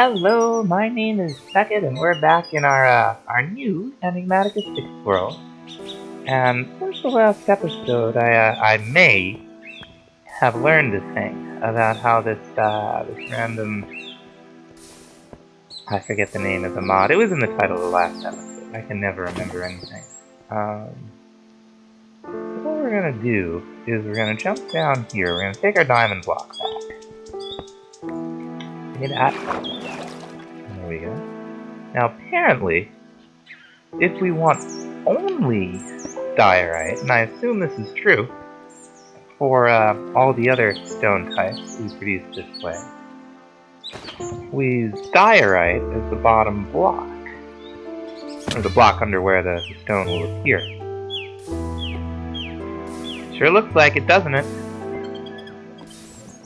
Hello, my name is Beckett, and we're back in our new Enigmatica 6 world. And since the last episode, I may have learned a thing about how this random, I forget the name of the mod. It was in the title of the last episode. I can never remember anything. So what we're gonna do is we're gonna jump down here. We're gonna take our diamond block back. See that? There we go. Now apparently, if we want only diorite, and I assume this is true for all the other stone types we produce this way, we use diorite as the bottom block, or the block under where the stone will appear. Sure looks like it, doesn't it?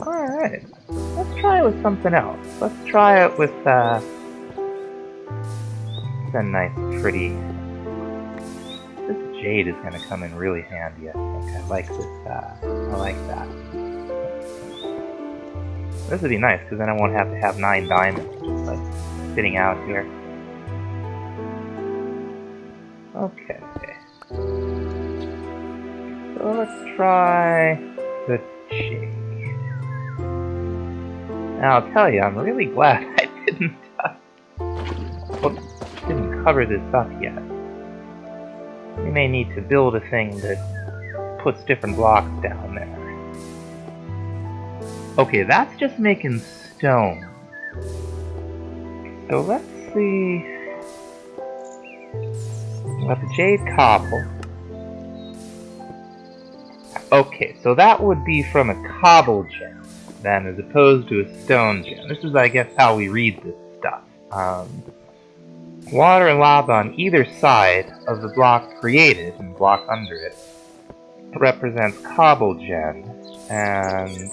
Alright, let's try it with something else. Let's try it with a nice pretty... This jade is going to come in really handy, I think. I like this, I like that. This would be nice, because then I won't have to have 9 diamonds just, like, sitting out here. Okay. So let's try the jade. Now, I'll tell you, I'm really glad I didn't cover this up yet. We may need to build a thing that puts different blocks down there. Okay, that's just making stone. So let's see... We got the jade cobble. Okay, so that would be from a cobble gem, then, as opposed to a stone gem. This is, I guess, how we read this stuff. Water and lava on either side of the block created, and block under it, represents cobble gem, and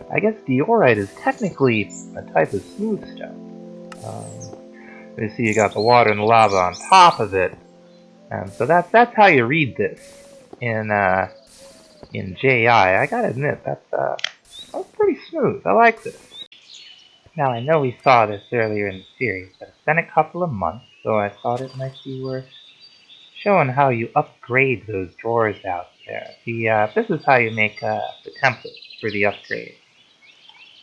I guess diorite is technically a type of smooth stone. You see you got the water and the lava on top of it, and so that's how you read this in JI. I gotta admit, that's pretty smooth. I like this. Now, I know we saw this earlier in the series, but it's been a couple of months, so I thought it might be worth showing how you upgrade those drawers out there. This is how you make the template for the upgrade.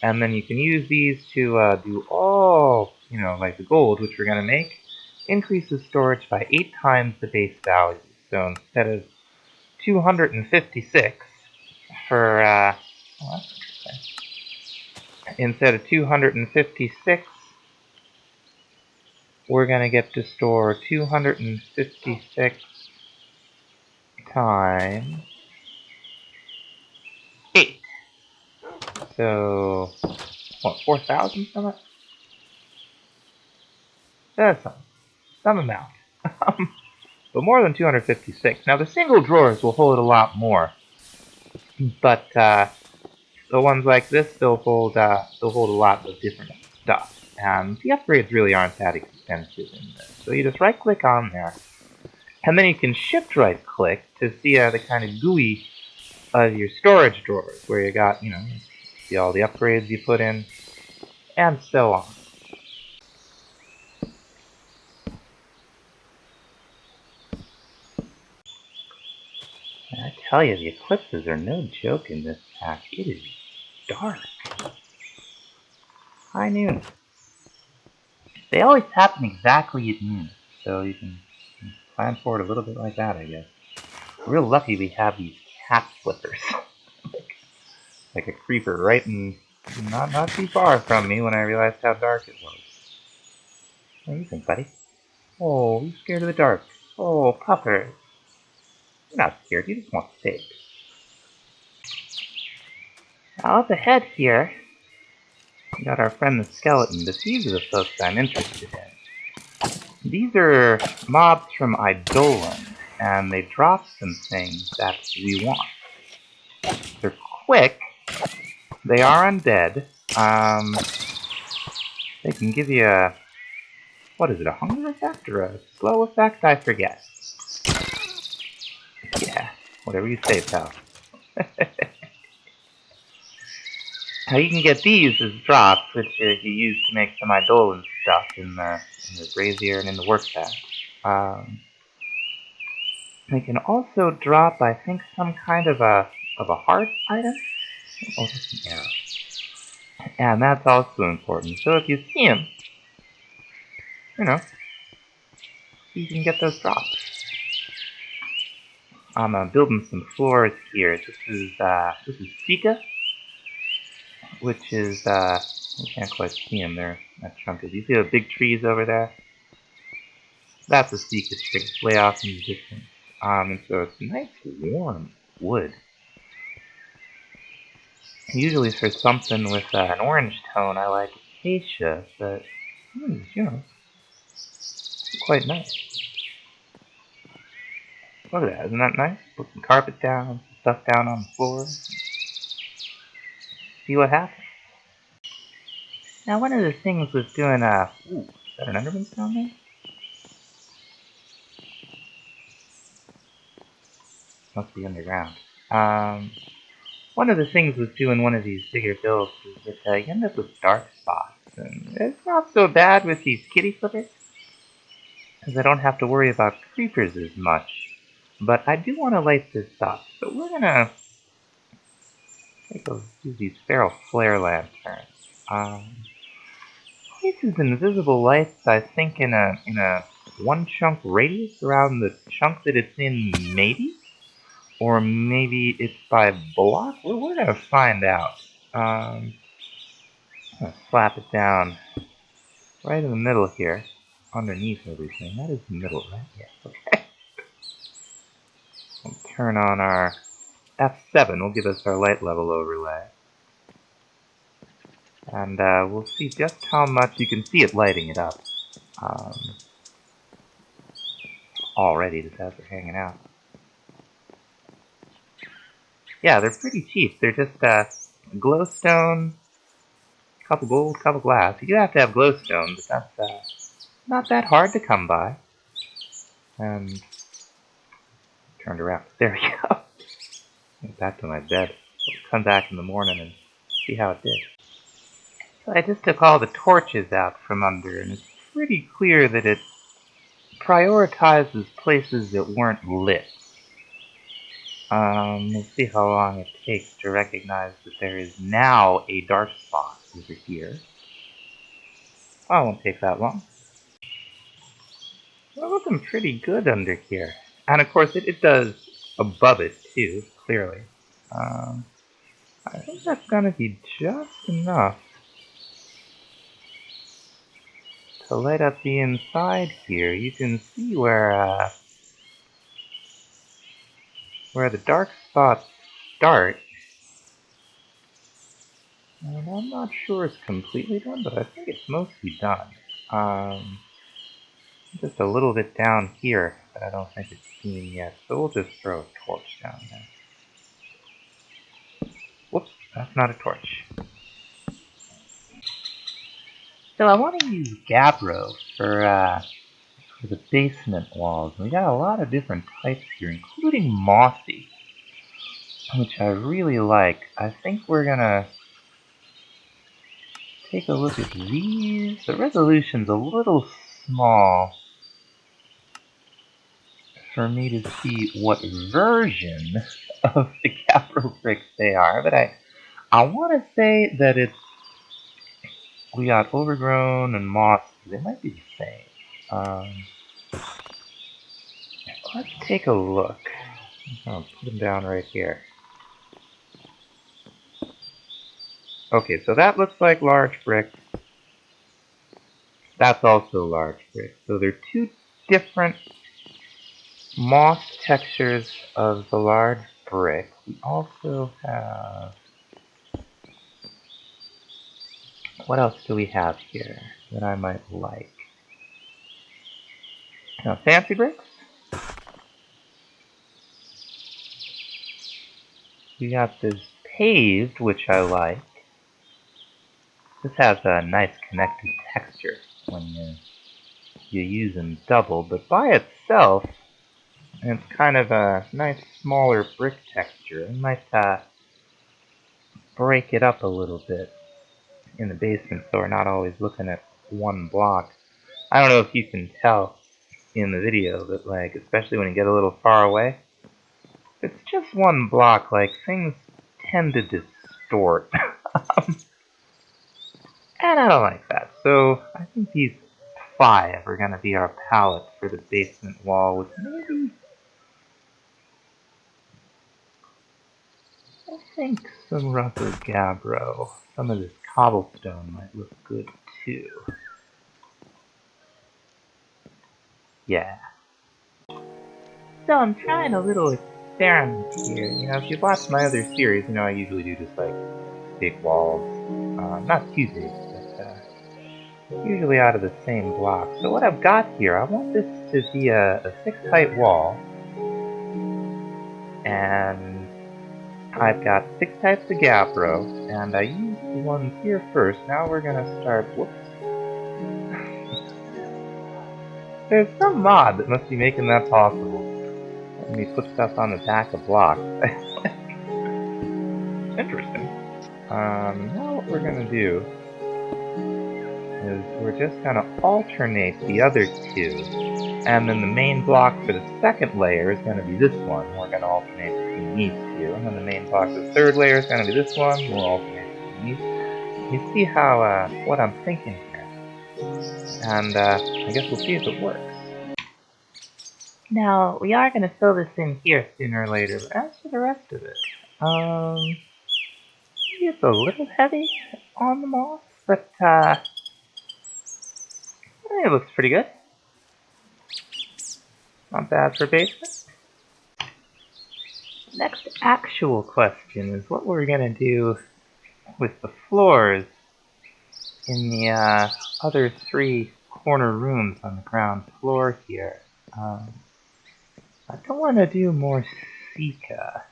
And then you can use these to do all, like the gold, which we're going to make, increases storage by 8 times the base value. So instead of 256 for, well, that's interesting. Instead of 256, we're going to get to store 256 times 8. So, what, 4,000 from it? That's some amount. But more than 256. Now, the single drawers will hold a lot more. But, the ones like this, they'll hold a lot of different stuff. And the upgrades really aren't that expensive in this. So you just right-click on there. And then you can shift-right-click to see the kind of GUI of your storage drawers, where you got, see all the upgrades you put in, and so on. And I tell you, the eclipses are no joke in this pack. It is dark. High noon. They always happen exactly at noon, so you can plan for it a little bit like that, I guess. We're real lucky we have these cat flippers. like a creeper right in, not too far from me when I realized how dark it was. What do you think, buddy? Oh, you're scared of the dark. Oh, pupper. You're not scared, you just want steak. Now up ahead here, we got our friend the skeleton, but these are the folks I'm interested in. These are mobs from Eidolon, and they drop some things that we want. They're quick, they are undead, they can give you a, what is it, a hunger effect or a slow effect? I forget. Yeah, whatever you say, pal. Now you can get these as drops, which you use to make some eidolon stuff in the brazier and in the workbench. They can also drop, I think, some kind of a heart item. Oh, that's an arrow. And that's also important. So if you see them, you know, you can get those drops. I'm building some floors here. This is Sika, which is I can't quite see them there. That chunk is. You see the big trees over there? That's a Sika tree. It's way off in the distance. And so it's nice warm wood. Usually for something with an orange tone, I like acacia, but you know, quite nice. Look at that, isn't that nice? Put some carpet down, some stuff down on the floor. See what happens. Now, one of the things with doing ooh, is that an Enderman down there? Must be underground. One of the things with doing one of these bigger builds is that you end up with dark spots, and it's not so bad with these kitty flippers, because I don't have to worry about creepers as much. But I do want to light this up, so we're gonna use these feral flare lanterns. Places invisible lights, I think, in a one chunk radius around the chunk that it's in, maybe, or maybe it's by block. We're gonna find out. I'm gonna slap it down right in the middle here, underneath everything. That is the middle, right? Yes. Okay. We'll turn on our F7. Will give us our light level overlay. And we'll see just how much you can see it lighting it up. Already, just as they're hanging out. Yeah, they're pretty cheap. They're just glowstone, couple gold, couple glass. You do have to have glowstone, but that's not that hard to come by. And turned around. There we go. Get back to my bed. I'll come back in the morning and see how it did. So I just took all the torches out from under, and it's pretty clear that it prioritizes places that weren't lit. We'll see how long it takes to recognize that there is now a dark spot over here. Oh, it won't take that long. We're looking pretty good under here. And of course, it does above it too, clearly. I think that's gonna be just enough to light up the inside here. You can see where the dark spots start. And I'm not sure it's completely done, but I think it's mostly done. Just a little bit down here, but I don't think it's seen yet, so we'll just throw a torch down there. Whoops, that's not a torch. So I want to use gabbro for the basement walls. We got a lot of different types here, including mossy, which I really like. I think we're gonna take a look at these. The resolution's a little small for me to see what version of the gabbro bricks they are, but I want to say that we got overgrown and moss. They might be the same. Let's take a look. I'll put them down right here. Okay, so that looks like large brick. That's also large brick. So they're two different moss textures of the large brick. We also have... What else do we have here that I might like? Now, fancy bricks. We got this paved, which I like. This has a nice connected texture when you use them double, but by itself, it's kind of a nice smaller brick texture. It might break it up a little bit in the basement so we're not always looking at one block. I don't know if you can tell in the video, but like, especially when you get a little far away, if it's just one block, like, things tend to distort. And I don't like that. So I think these 5 are going to be our palette for the basement wall with maybe, I think, some rougher gabbro. Some of this cobblestone might look good too. Yeah. So I'm trying a little experiment here. You know, if you've watched my other series, you know I usually do just like big walls. Not too big, but usually out of the same block. So what I've got here, I want this to be a 6-height wall. And I've got 6 types of gabbro, and I used the ones here first. Now we're gonna start. Whoops. There's some mod that must be making that possible. Letting me put stuff on the back of blocks. Interesting. Now what we're gonna do is we're just gonna alternate the other 2, and then the main block for the second layer is gonna be this one. We're gonna alternate between these 2, and then the main block for the third layer is gonna be this one. We'll alternate between these. You see how what I'm thinking here, and I guess we'll see if it works. Now we are gonna fill this in here sooner or later, but as for the rest of it, maybe it's a little heavy on the moss, but I think it looks pretty good. Not bad for basement. Next actual question is what we're gonna do with the floors in the other 3 corner rooms on the ground floor here. I don't want to do more Sika.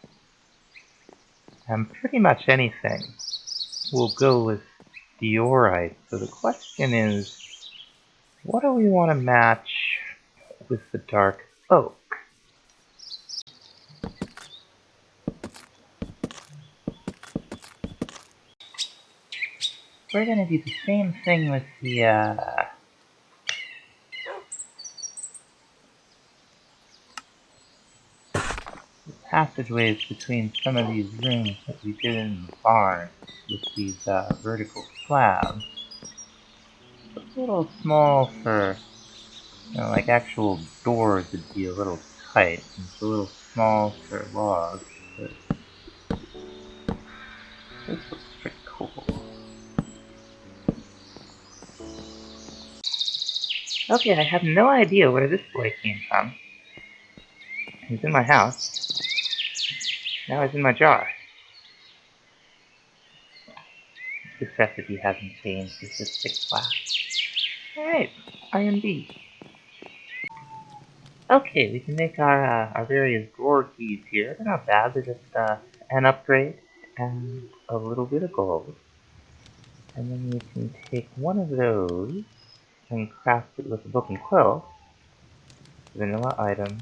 And pretty much anything will go with diorite. So the question is, what do we want to match with the dark oak? We're going to do the same thing with the passageways between some of these rooms that we did in the barn with these vertical slabs. It's a little small for, you know, like actual doors would be a little tight, and it's a little small for logs, but this looks pretty cool. Okay, I have no idea where this boy came from. He's in my house. Now he's in my jar. This recipe hasn't changed, it's just 6 flat. Alright, iron B. Okay, we can make our various drawer keys here. They're not bad, they're just an upgrade and a little bit of gold. And then you can take one of those and craft it with a book and quill. Vanilla item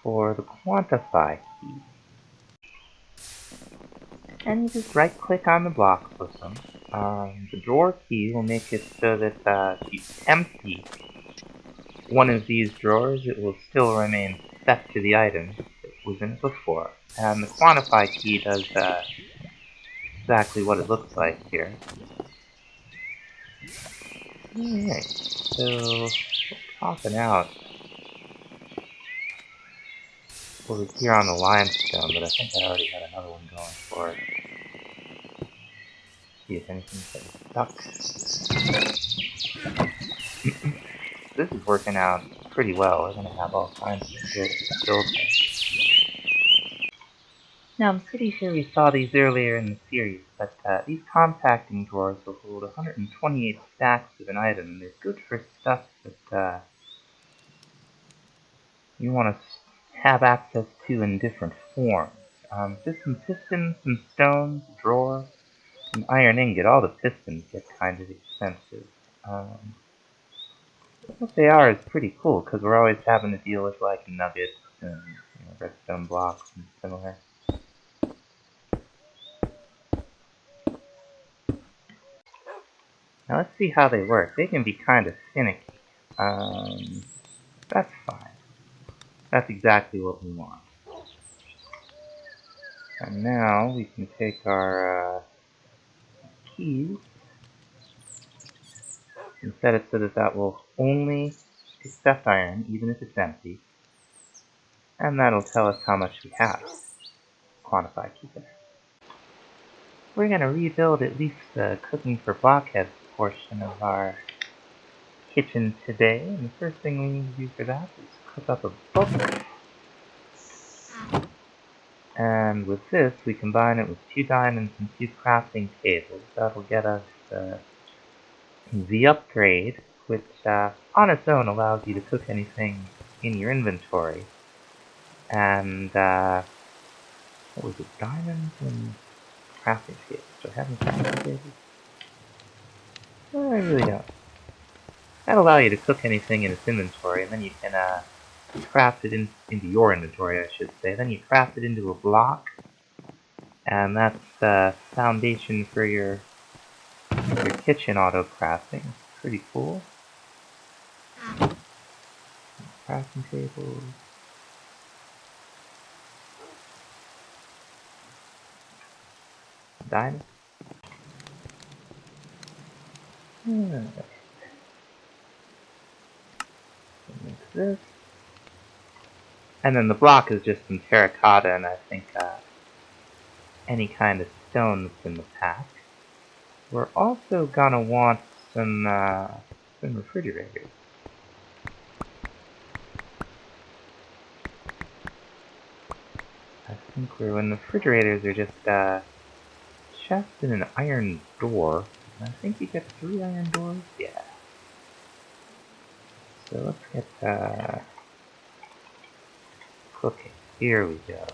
for the quantify key. And you just right click on the block with them. The drawer key will make it so that if you empty one of these drawers, it will still remain set to the item that was in it before. And the quantify key does exactly what it looks like here. Alright, so we're popping out over here on the limestone, but I think I already had another one going for it. See if anything's stuck. This is working out pretty well. We're going to have all kinds of material to build with. Now, I'm pretty sure we saw these earlier in the series, but these compacting drawers will hold 128 stacks of an item, and they're good for stuff that you want to have access to in different forms. Just some pistons, some stones, a drawer, an iron ingot. All the pistons get kind of expensive. What they are is pretty cool, because we're always having to deal with like nuggets and redstone blocks and similar. Now let's see how they work. They can be kind of finicky. That's fine. That's exactly what we want. And now we can take our keys and set it so that that will only accept iron, even if it's empty. And that'll tell us how much we have. Quantify key there. We're going to rebuild at least the cooking for blockheads portion of our kitchen today. And the first thing we need to do for that is cook up a book. And with this, we combine it with 2 diamonds and 2 crafting tables. That'll get us the upgrade, which on its own allows you to cook anything in your inventory. And, what was it, diamonds and crafting tables? Do I have any crafting tables? I really don't. That'll allow you to cook anything in its inventory, and then you can craft it into your inventory, I should say. Then you craft it into a block, and that's the foundation for your kitchen auto-crafting. Pretty cool. Crafting tables. Diamond. Make this. And then the block is just some terracotta and I think any kind of stone that's in the pack. We're also gonna want some refrigerators. I think when the refrigerators are just chest and an iron door. I think you get 3 iron doors. Yeah. So let's get cooking. Here we go.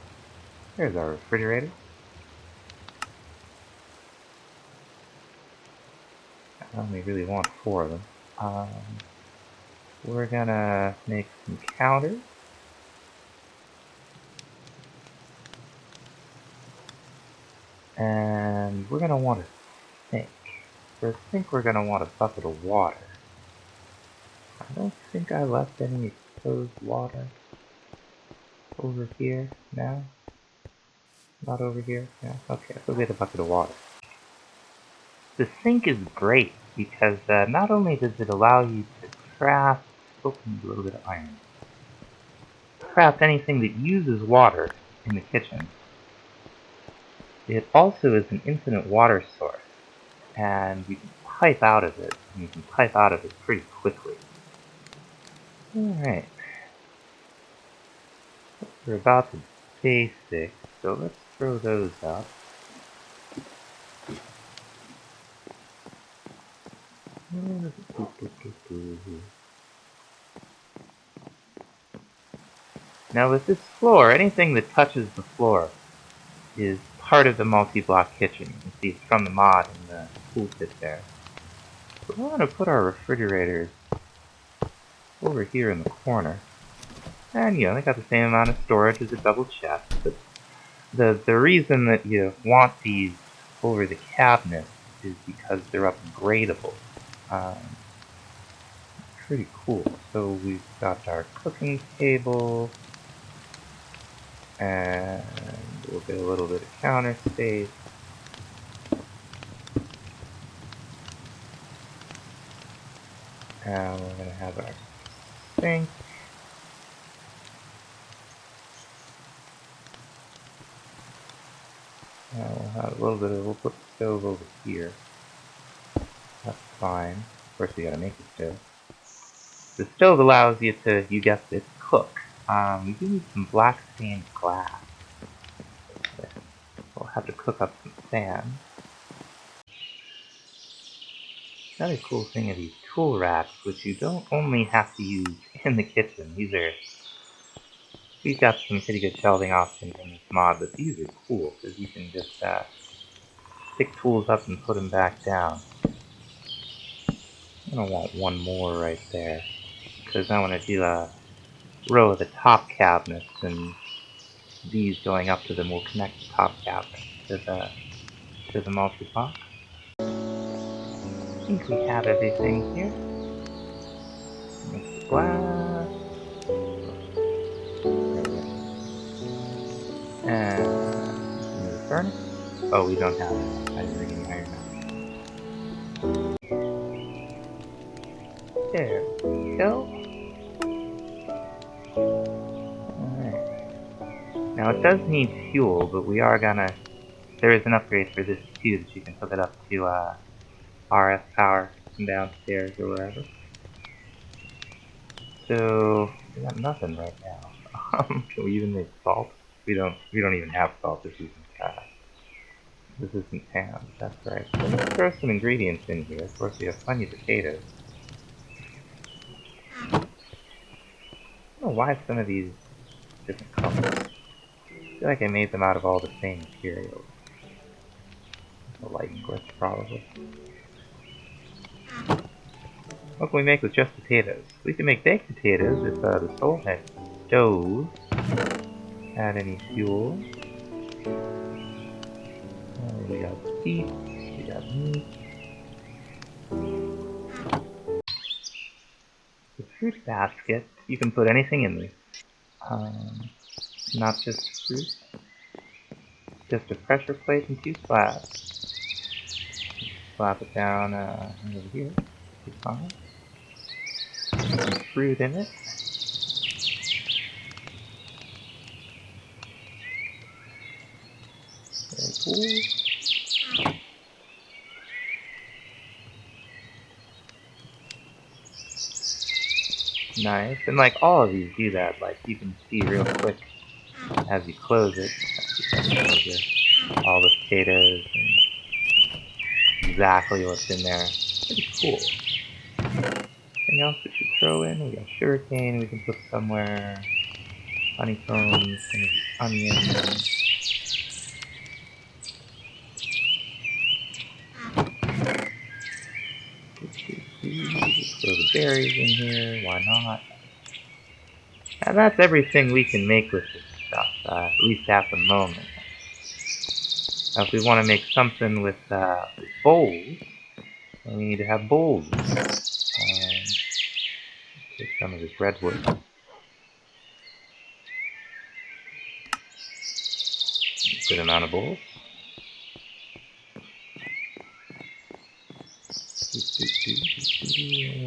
There's our refrigerator. I only really want 4 of them. We're gonna make some counters. And we're gonna want a sink. For a sink, we're gonna want a bucket of water. I don't think I left any exposed water over here now. Not over here? Yeah, okay, let's go get a bucket of water. The sink is great because not only does it allow you to craft, a little bit of iron, craft anything that uses water in the kitchen, it also is an infinite water source, and you can pipe out of it, and you can pipe out of it pretty quickly. Alright. We're about to basic, so let's throw those up. Now with this floor, anything that touches the floor is part of the multi-block kitchen. You can see it's from the mod in the toolkit there. But we want to put our refrigerators over here in the corner. And you know, they got the same amount of storage as a double chest, but the reason that you want these over the cabinet is because they're upgradable. Pretty cool. So we've got our cooking table, and we'll get a little bit of counter space. And we're going to have our sink. We'll have a little bit of, we'll put the stove over here. That's fine. Of course we gotta make the stove. The stove allows you to, you guessed it, cook. We do need some black stained glass. We'll have to cook up some sand. Another cool thing are these tool racks, which you don't only have to use in the kitchen. We've got some pretty good shelving options in this mod, but these are cool, because you can just pick tools up and put them back down. I'm gonna want one more right there, because I want to do a row of the top cabinets, and these going up to them will connect the top cabinet to the multi-block. think we have everything here. Mix the glass. There we go. And the furnace. Oh, we don't have it. I didn't bring any iron out. There we go. Alright. Now it does need fuel, but we are gonna... There is an upgrade for this too, that you can hook it up to RF power from downstairs or wherever. So we got nothing right now. Can we even make salt? We don't even have salt. This isn't ham. That's right. So let's throw some ingredients in here. Of course, we have plenty of potatoes. I don't know why some of these different colors. I feel like I made them out of all the same materials. A light glitch, probably. What can we make with just potatoes? We can make baked potatoes if the soul had stove. Add any fuel. We got beef. We got meat. The fruit basket. You can put anything in there. Not just fruit. Just a pressure plate and 2 slabs. Slap it down over here. Be fine. Some fruit in it. Very cool. Nice. And like all of these do that. Like you can see real quick as you close it. All the potatoes and exactly what's in there. Pretty cool. Anything else we should throw in? We got sugarcane we can put somewhere. Honeycombs, onions. Throw the berries in here, why not? And that's everything we can make with this stuff, at least at the moment. Now if we want to make something with bowls, we need to have bowls. Take some of this redwood. Good amount of bowls.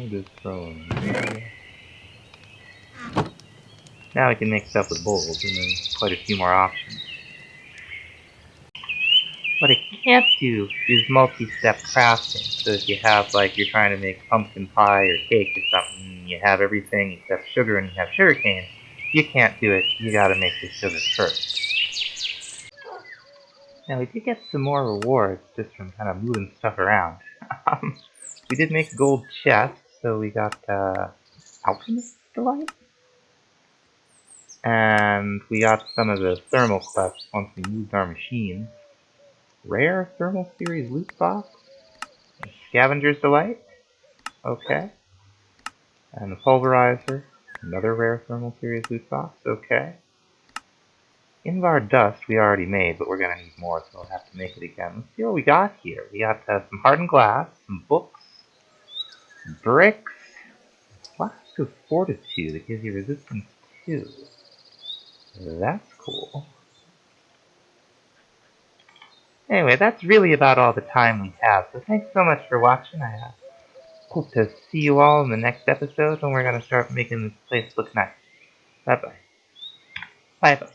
Just throw them there. Now we can make stuff with bowls, and then quite a few more options. What it can't do is multi-step crafting. So if you have, like, you're trying to make pumpkin pie or cake or something, you have everything except sugar and you have sugarcane, you can't do it. You gotta make the sugar first. Now we did get some more rewards just from kind of moving stuff around. We did make gold chests, so we got Alchemist Delight. And we got some of the thermal quests once we moved our machines. Rare Thermal Series loot box. Scavenger's Delight. Okay. And the Pulverizer. Another Rare Thermal Series loot box. Okay. Invar Dust we already made, but we're gonna need more, so I'll have to make it again. Let's see what we got here. We got some hardened glass, some books, bricks, Flask of Fortitude that gives you resistance 2. That's cool. Anyway, that's really about all the time we have, so thanks so much for watching. I hope to see you all in the next episode when we're going to start making this place look nice. Bye-bye. Bye-bye.